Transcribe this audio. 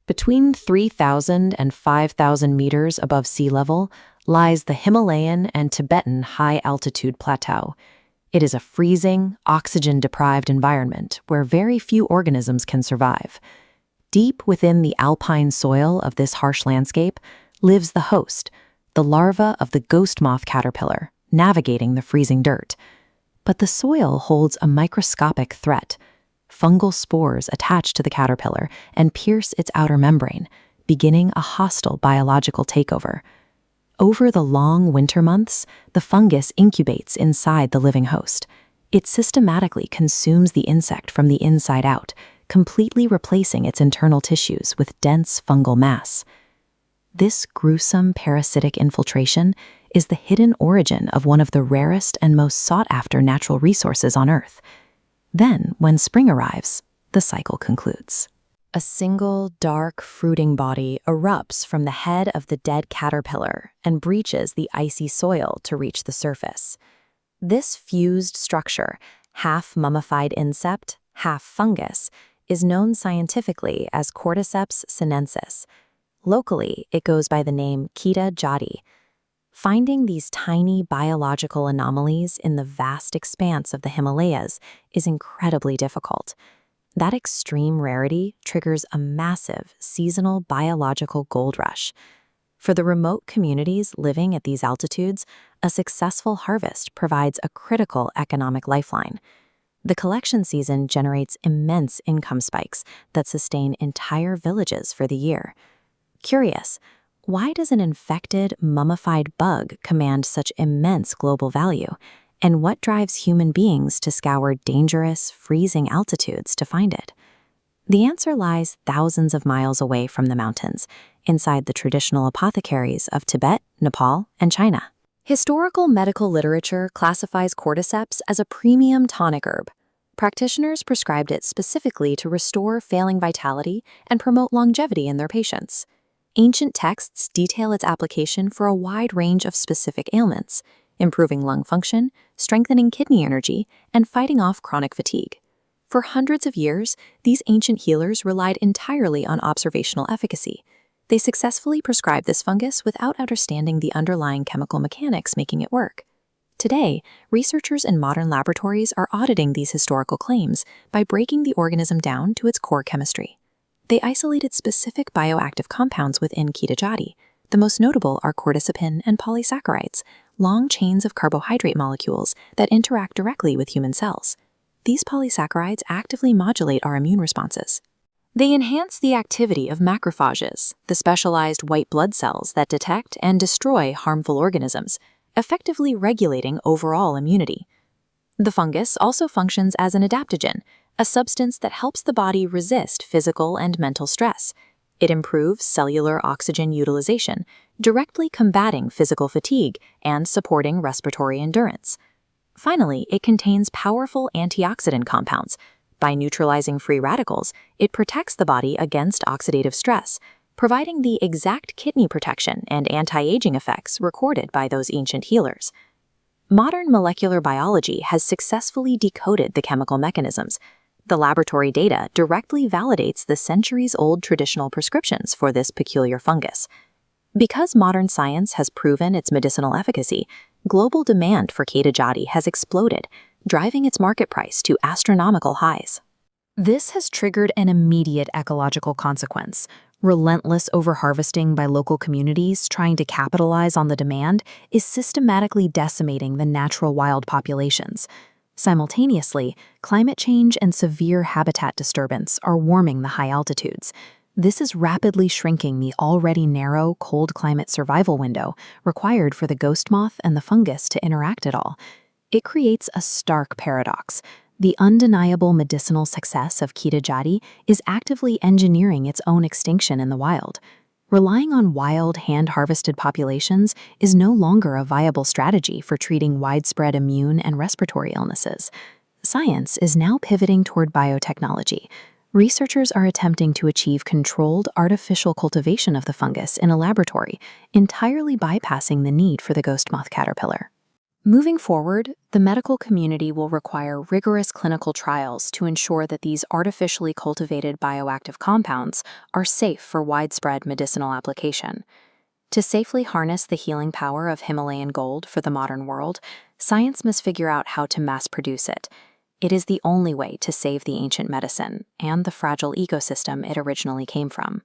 Between 3,000 and 5,000 meters above sea level lies the Himalayan and Tibetan high-altitude plateau. It is a freezing, oxygen-deprived environment where very few organisms can survive. Deep within the alpine soil of this harsh landscape lives the host, the larva of the ghost moth caterpillar, navigating the freezing dirt. But the soil holds a microscopic threat. Fungal spores attach to the caterpillar and pierce its outer membrane, beginning a hostile biological takeover. Over the long winter months, the fungus incubates inside the living host. It systematically consumes the insect from the inside out, completely replacing its internal tissues with dense fungal mass. This gruesome parasitic infiltration is the hidden origin of one of the rarest and most sought-after natural resources on Earth. Then, when spring arrives, the cycle concludes. A single, dark, fruiting body erupts from the head of the dead caterpillar and breaches the icy soil to reach the surface. This fused structure, half mummified insect, half fungus, is known scientifically as Cordyceps sinensis. Locally, it goes by the name Keeda Jadi. Finding these tiny biological anomalies in the vast expanse of the Himalayas is incredibly difficult. That extreme rarity triggers a massive seasonal biological gold rush. For the remote communities living at these altitudes, a successful harvest provides a critical economic lifeline. The collection season generates immense income spikes that sustain entire villages for the year. Curious, why does an infected, mummified bug command such immense global value? And what drives human beings to scour dangerous, freezing altitudes to find it? The answer lies thousands of miles away from the mountains, inside the traditional apothecaries of Tibet, Nepal, and China. Historical medical literature classifies Cordyceps as a premium tonic herb. Practitioners prescribed it specifically to restore failing vitality and promote longevity in their patients. Ancient texts detail its application for a wide range of specific ailments, improving lung function, strengthening kidney energy, and fighting off chronic fatigue. For hundreds of years, these ancient healers relied entirely on observational efficacy. They successfully prescribed this fungus without understanding the underlying chemical mechanics making it work. Today, researchers in modern laboratories are auditing these historical claims by breaking the organism down to its core chemistry. They isolated specific bioactive compounds within Keeda Jadi. The most notable are cordycepin and polysaccharides, long chains of carbohydrate molecules that interact directly with human cells. These polysaccharides actively modulate our immune responses. They enhance the activity of macrophages, the specialized white blood cells that detect and destroy harmful organisms, effectively regulating overall immunity. The fungus also functions as an adaptogen, a substance that helps the body resist physical and mental stress. It improves cellular oxygen utilization, directly combating physical fatigue and supporting respiratory endurance. Finally, it contains powerful antioxidant compounds. By neutralizing free radicals, it protects the body against oxidative stress, providing the exact kidney protection and anti-aging effects recorded by those ancient healers. Modern molecular biology has successfully decoded the chemical mechanisms. The laboratory data directly validates the centuries-old traditional prescriptions for this peculiar fungus. Because modern science has proven its medicinal efficacy, global demand for Keeda Jadi has exploded, driving its market price to astronomical highs. This has triggered an immediate ecological consequence. Relentless overharvesting by local communities trying to capitalize on the demand is systematically decimating the natural wild populations. Simultaneously, climate change and severe habitat disturbance are warming the high altitudes. This is rapidly shrinking the already narrow cold climate survival window required for the ghost moth and the fungus to interact at all. It creates a stark paradox. The undeniable medicinal success of Keeda Jadi is actively engineering its own extinction in the wild. Relying on wild, hand-harvested populations is no longer a viable strategy for treating widespread immune and respiratory illnesses. Science is now pivoting toward biotechnology. Researchers are attempting to achieve controlled artificial cultivation of the fungus in a laboratory, entirely bypassing the need for the ghost moth caterpillar. Moving forward, the medical community will require rigorous clinical trials to ensure that these artificially cultivated bioactive compounds are safe for widespread medicinal application. To safely harness the healing power of Himalayan gold for the modern world, science must figure out how to mass produce it. It is the only way to save the ancient medicine and the fragile ecosystem it originally came from.